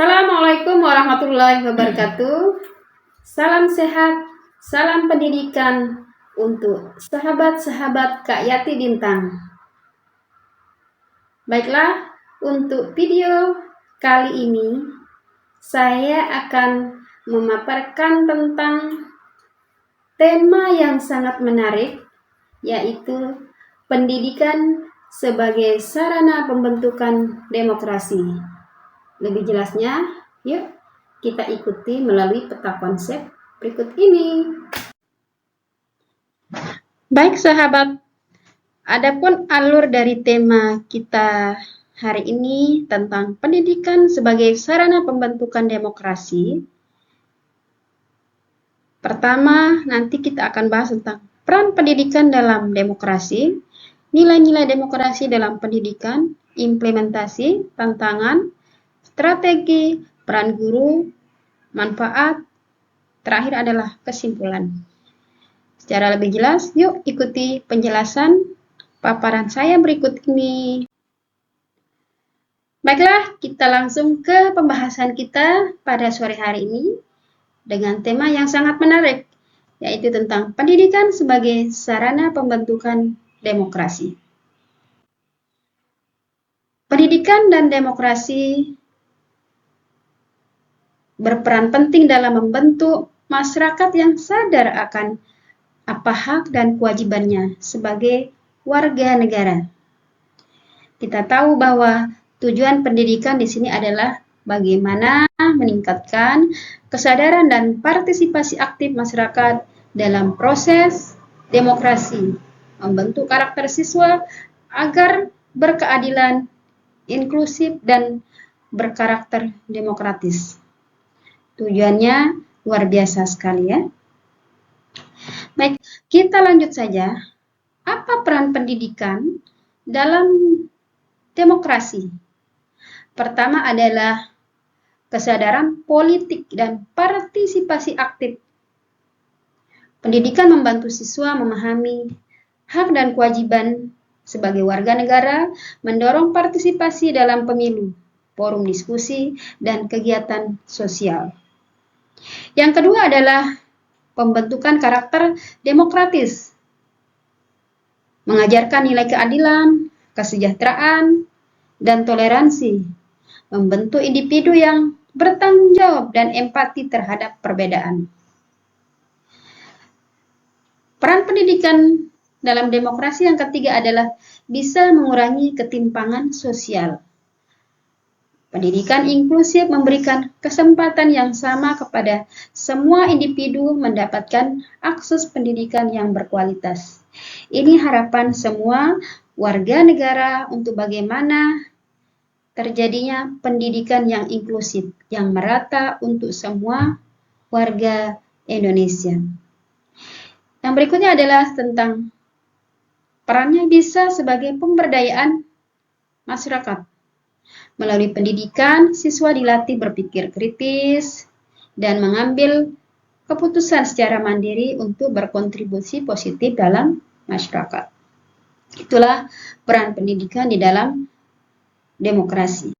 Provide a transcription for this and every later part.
Assalamualaikum warahmatullahi wabarakatuh. Salam sehat, salam pendidikan untuk sahabat-sahabat Kak Yati Bintang. Baiklah, untuk video kali ini saya akan memaparkan tentang tema yang sangat menarik, yaitu pendidikan sebagai sarana pembentukan demokrasi. Lebih jelasnya, yuk kita ikuti melalui peta konsep berikut ini. Baik sahabat, adapun alur dari tema kita hari ini tentang pendidikan sebagai sarana pembentukan demokrasi. Pertama, nanti kita akan bahas tentang peran pendidikan dalam demokrasi, nilai-nilai demokrasi dalam pendidikan, implementasi, tantangan, strategi, peran guru, manfaat, terakhir adalah kesimpulan. Secara lebih jelas, yuk ikuti penjelasan paparan saya berikut ini. Baiklah, kita langsung ke pembahasan kita pada sore hari ini dengan tema yang sangat menarik, yaitu tentang pendidikan sebagai sarana pembentukan demokrasi. Pendidikan dan demokrasi berperan penting dalam membentuk masyarakat yang sadar akan apa hak dan kewajibannya sebagai warga negara. Kita tahu bahwa tujuan pendidikan di sini adalah bagaimana meningkatkan kesadaran dan partisipasi aktif masyarakat dalam proses demokrasi, membentuk karakter siswa agar berkeadilan, inklusif, dan berkarakter demokratis. Tujuannya luar biasa sekali ya. Baik, kita lanjut saja. Apa peran pendidikan dalam demokrasi? Pertama adalah kesadaran politik dan partisipasi aktif. Pendidikan membantu siswa memahami hak dan kewajiban sebagai warga negara, mendorong partisipasi dalam pemilu, forum diskusi, dan kegiatan sosial. Yang kedua adalah pembentukan karakter demokratis, mengajarkan nilai keadilan, kesejahteraan, dan toleransi, membentuk individu yang bertanggung jawab dan empati terhadap perbedaan. Peran pendidikan dalam demokrasi yang ketiga adalah bisa mengurangi ketimpangan sosial. Pendidikan inklusif memberikan kesempatan yang sama kepada semua individu mendapatkan akses pendidikan yang berkualitas. Ini harapan semua warga negara untuk bagaimana terjadinya pendidikan yang inklusif, yang merata untuk semua warga Indonesia. Yang berikutnya adalah tentang perannya bisa sebagai pemberdayaan masyarakat. Melalui pendidikan, siswa dilatih berpikir kritis dan mengambil keputusan secara mandiri untuk berkontribusi positif dalam masyarakat. Itulah peran pendidikan di dalam demokrasi.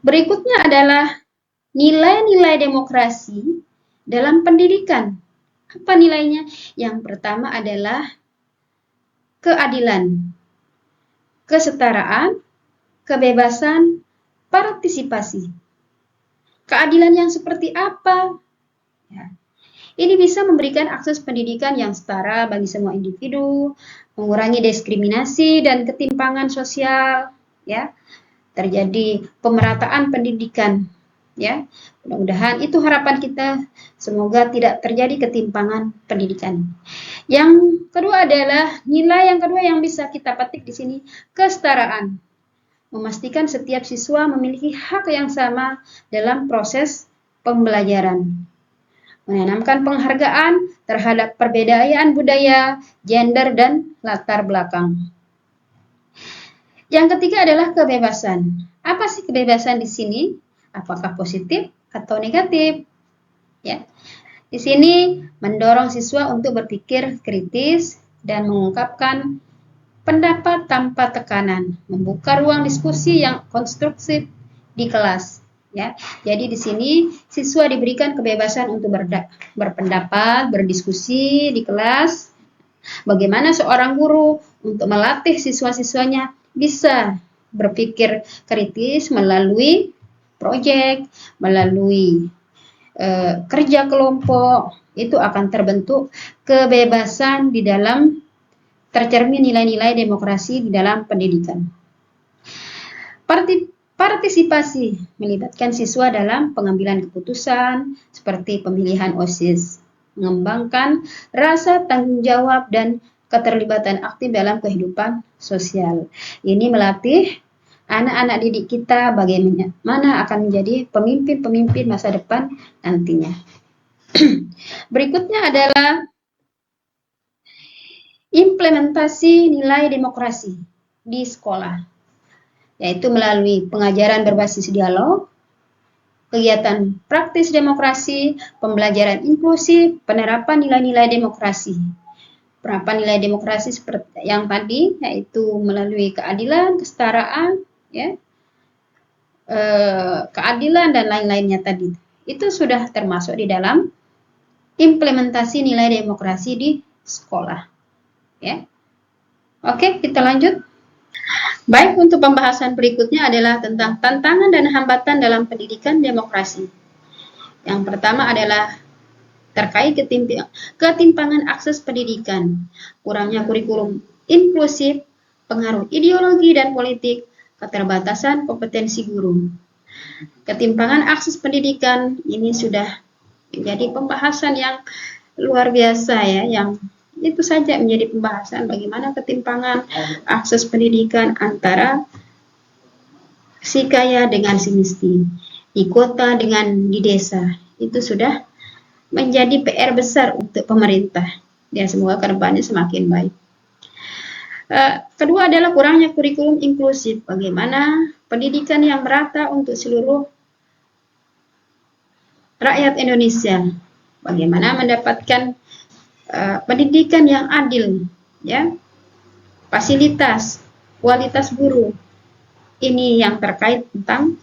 Berikutnya adalah nilai-nilai demokrasi dalam pendidikan. Apa nilainya? Yang pertama adalah keadilan, kesetaraan, kebebasan, partisipasi. Keadilan yang seperti apa? Ya. Ini bisa memberikan akses pendidikan yang setara bagi semua individu, mengurangi diskriminasi dan ketimpangan sosial, ya. Terjadi pemerataan pendidikan, ya. Mudah-mudahan itu harapan kita, semoga tidak terjadi ketimpangan pendidikan. Yang kedua adalah nilai yang kedua yang bisa kita petik di sini, kesetaraan. Memastikan setiap siswa memiliki hak yang sama dalam proses pembelajaran. Menanamkan penghargaan terhadap perbedaan budaya, gender, dan latar belakang. Yang ketiga adalah kebebasan. Apa sih kebebasan di sini? Apakah positif atau negatif? Ya. Di sini mendorong siswa untuk berpikir kritis dan mengungkapkan pendapat tanpa tekanan, membuka ruang diskusi yang konstruktif di kelas. Ya, jadi di sini siswa diberikan kebebasan untuk berpendapat, berdiskusi di kelas. Bagaimana seorang guru untuk melatih siswa-siswanya bisa berpikir kritis melalui proyek, melalui kerja kelompok, itu akan terbentuk kebebasan di dalam tercermin nilai-nilai demokrasi di dalam pendidikan. Partisipasi melibatkan siswa dalam pengambilan keputusan seperti pemilihan OSIS, mengembangkan rasa tanggung jawab dan keterlibatan aktif dalam kehidupan sosial. Ini melatih anak-anak didik kita bagaimana akan menjadi pemimpin-pemimpin masa depan nantinya. Berikutnya adalah implementasi nilai demokrasi di sekolah, yaitu melalui pengajaran berbasis dialog, kegiatan praktis demokrasi, pembelajaran inklusif, penerapan nilai-nilai demokrasi. Penerapan nilai demokrasi seperti yang tadi, yaitu melalui keadilan, kesetaraan, ya, keadilan dan lain-lainnya tadi. Itu sudah termasuk di dalam implementasi nilai demokrasi di sekolah. Ya. Oke, kita lanjut. Baik, untuk pembahasan berikutnya adalah tentang tantangan dan hambatan dalam pendidikan demokrasi. Yang pertama adalah terkait ketimpangan akses pendidikan, kurangnya kurikulum inklusif, pengaruh ideologi dan politik, keterbatasan kompetensi guru. Ketimpangan akses pendidikan ini sudah menjadi pembahasan yang luar biasa ya, yang itu saja menjadi pembahasan bagaimana ketimpangan akses pendidikan antara si kaya dengan si miskin, di kota dengan di desa. Itu sudah menjadi PR besar untuk pemerintah. Dan semoga kedepannya semakin baik. Kedua adalah kurangnya kurikulum inklusif. Bagaimana pendidikan yang merata untuk seluruh rakyat Indonesia. Bagaimana mendapatkan pendidikan yang adil, ya, fasilitas, kualitas guru. Ini yang terkait tentang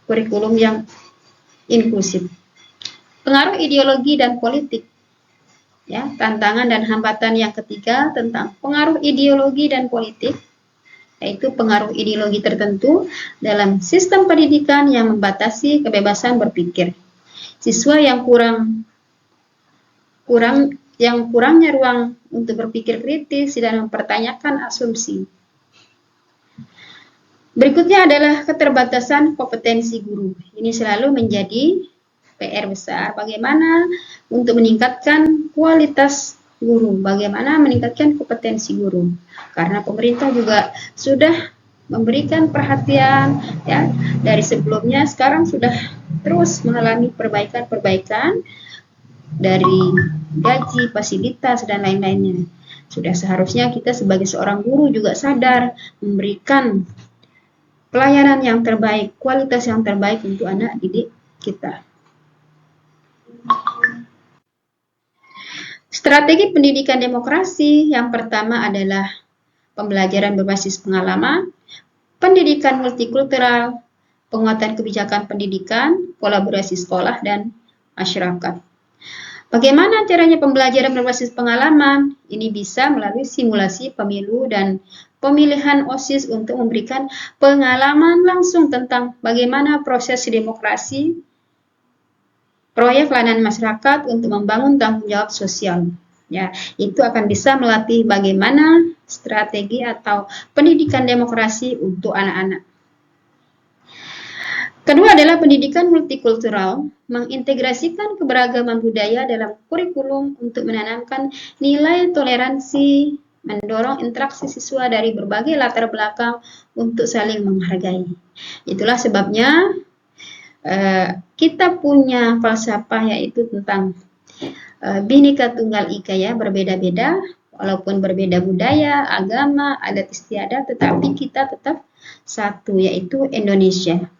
kurikulum yang inklusif. Pengaruh ideologi dan politik, ya, tantangan dan hambatan yang ketiga tentang pengaruh ideologi dan politik, yaitu pengaruh ideologi tertentu dalam sistem pendidikan yang membatasi kebebasan berpikir. Siswa yang kurangnya ruang untuk berpikir kritis dan mempertanyakan asumsi. Berikutnya adalah keterbatasan kompetensi guru. Ini selalu menjadi PR besar. Bagaimana untuk meningkatkan kualitas guru, bagaimana meningkatkan kompetensi guru. Karena pemerintah juga sudah memberikan perhatian, ya, dari sebelumnya, sekarang sudah terus mengalami perbaikan-perbaikan dari gaji, fasilitas, dan lain-lainnya. Sudah seharusnya kita sebagai seorang guru juga sadar memberikan pelayanan yang terbaik, kualitas yang terbaik untuk anak didik kita. Strategi pendidikan demokrasi yang pertama adalah pembelajaran berbasis pengalaman, pendidikan multikultural, penguatan kebijakan pendidikan, kolaborasi sekolah dan masyarakat. Bagaimana caranya pembelajaran berbasis pengalaman? Ini bisa melalui simulasi pemilu dan pemilihan OSIS untuk memberikan pengalaman langsung tentang bagaimana proses demokrasi, proyek layanan masyarakat untuk membangun tanggung jawab sosial. Ya, itu akan bisa melatih bagaimana strategi atau pendidikan demokrasi untuk anak-anak. Kedua adalah pendidikan multikultural, mengintegrasikan keberagaman budaya dalam kurikulum untuk menanamkan nilai toleransi, mendorong interaksi siswa dari berbagai latar belakang untuk saling menghargai. Itulah sebabnya kita punya falsafah, yaitu tentang Bhinneka Tunggal Ika, ya, berbeda-beda, walaupun berbeda budaya, agama, adat istiadat, tetapi kita tetap satu, yaitu Indonesia.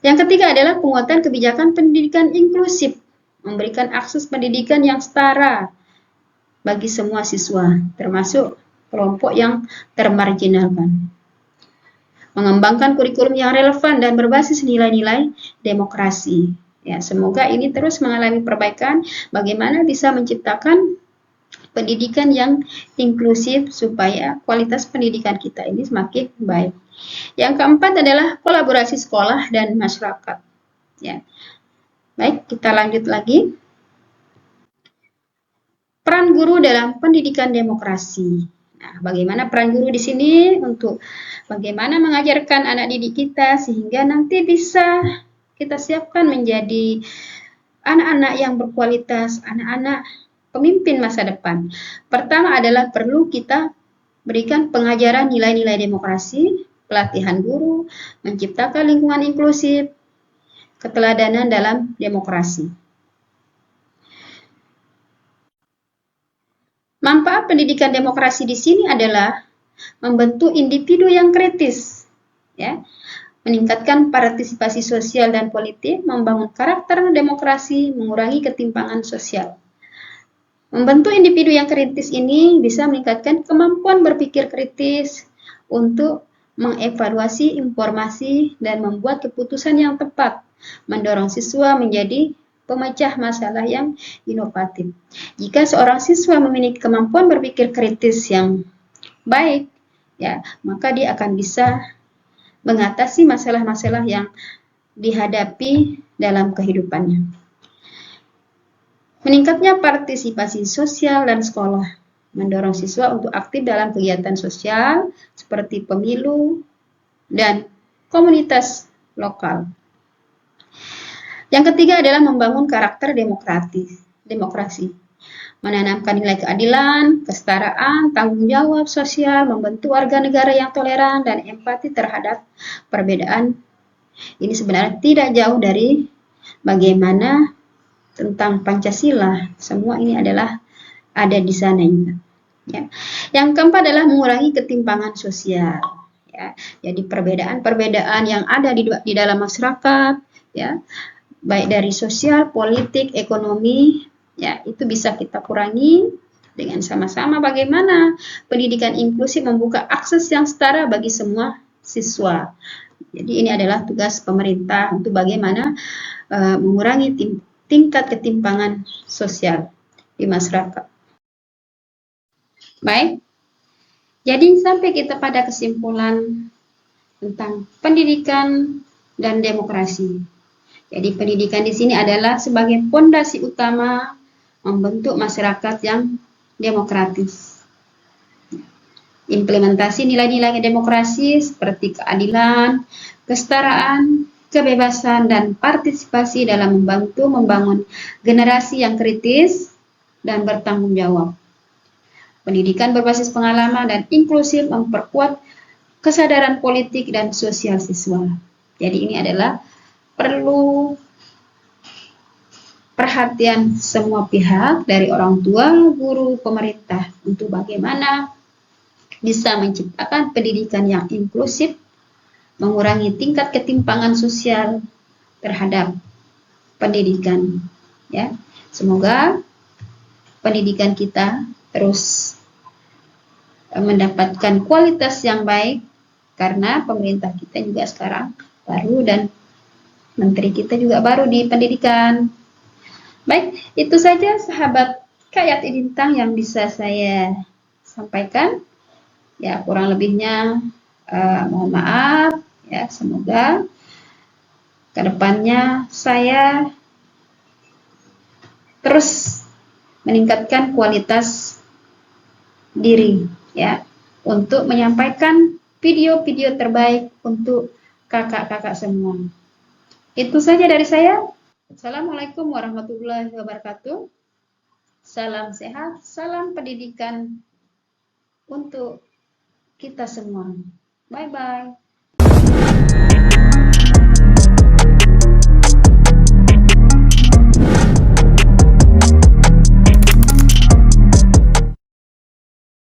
Yang ketiga adalah penguatan kebijakan pendidikan inklusif, memberikan akses pendidikan yang setara bagi semua siswa, termasuk kelompok yang termarginalkan. mengembangkan kurikulum yang relevan dan berbasis nilai-nilai demokrasi. Ya, semoga ini terus mengalami perbaikan, bagaimana bisa menciptakan pendidikan yang inklusif supaya kualitas pendidikan kita ini semakin baik. Yang keempat adalah kolaborasi sekolah dan masyarakat. Ya. Baik, kita lanjut lagi. Peran guru dalam pendidikan demokrasi. Nah, bagaimana peran guru di sini untuk bagaimana mengajarkan anak didik kita sehingga nanti bisa kita siapkan menjadi anak-anak yang berkualitas, anak-anak pemimpin masa depan. Pertama adalah perlu kita berikan pengajaran nilai-nilai demokrasi, pelatihan guru, menciptakan lingkungan inklusif, keteladanan dalam demokrasi. Manfaat pendidikan demokrasi di sini adalah membentuk individu yang kritis, ya, meningkatkan partisipasi sosial dan politik, membangun karakter demokrasi, mengurangi ketimpangan sosial. Membentuk individu yang kritis ini bisa meningkatkan kemampuan berpikir kritis untuk mengevaluasi informasi dan membuat keputusan yang tepat, mendorong siswa menjadi pemecah masalah yang inovatif. Jika seorang siswa memiliki kemampuan berpikir kritis yang baik, ya, maka dia akan bisa mengatasi masalah-masalah yang dihadapi dalam kehidupannya. Meningkatnya partisipasi sosial dan sekolah, mendorong siswa untuk aktif dalam kegiatan sosial seperti pemilu dan komunitas lokal. Yang ketiga adalah membangun karakter demokrasi, menanamkan nilai keadilan, kesetaraan, tanggung jawab sosial, membentuk warga negara yang toleran dan empati terhadap perbedaan. Ini sebenarnya tidak jauh dari bagaimana tentang Pancasila. Semua ini adalah ada di sana juga. Ya. Yang keempat adalah mengurangi ketimpangan sosial. Ya. Jadi perbedaan-perbedaan yang ada di dalam masyarakat, ya, baik dari sosial, politik, ekonomi, ya, itu bisa kita kurangi dengan sama-sama bagaimana pendidikan inklusif membuka akses yang setara bagi semua siswa. Jadi ini adalah tugas pemerintah untuk bagaimana mengurangi tingkat ketimpangan sosial di masyarakat. Baik, jadi sampai kita pada kesimpulan tentang pendidikan dan demokrasi. Jadi pendidikan di sini adalah sebagai fondasi utama membentuk masyarakat yang demokratis. Implementasi nilai-nilai demokrasi seperti keadilan, kesetaraan, kebebasan, dan partisipasi dalam membantu membangun generasi yang kritis dan bertanggung jawab. Pendidikan berbasis pengalaman dan inklusif memperkuat kesadaran politik dan sosial siswa. Jadi ini adalah perlu perhatian semua pihak dari orang tua, guru, pemerintah untuk bagaimana bisa menciptakan pendidikan yang inklusif, mengurangi tingkat ketimpangan sosial terhadap pendidikan. Ya, semoga pendidikan kita terus mendapatkan kualitas yang baik karena pemerintah kita juga sekarang baru dan menteri kita juga baru di pendidikan. Baik, itu saja sahabat Kayati Bintang yang bisa saya sampaikan. Ya, kurang lebihnya mohon maaf. Ya, semoga kedepannya saya terus meningkatkan kualitas diri, ya, untuk menyampaikan video-video terbaik untuk kakak-kakak semua. Itu saja dari saya. Assalamualaikum warahmatullahi wabarakatuh. Salam sehat, salam pendidikan untuk kita semua. Bye-bye.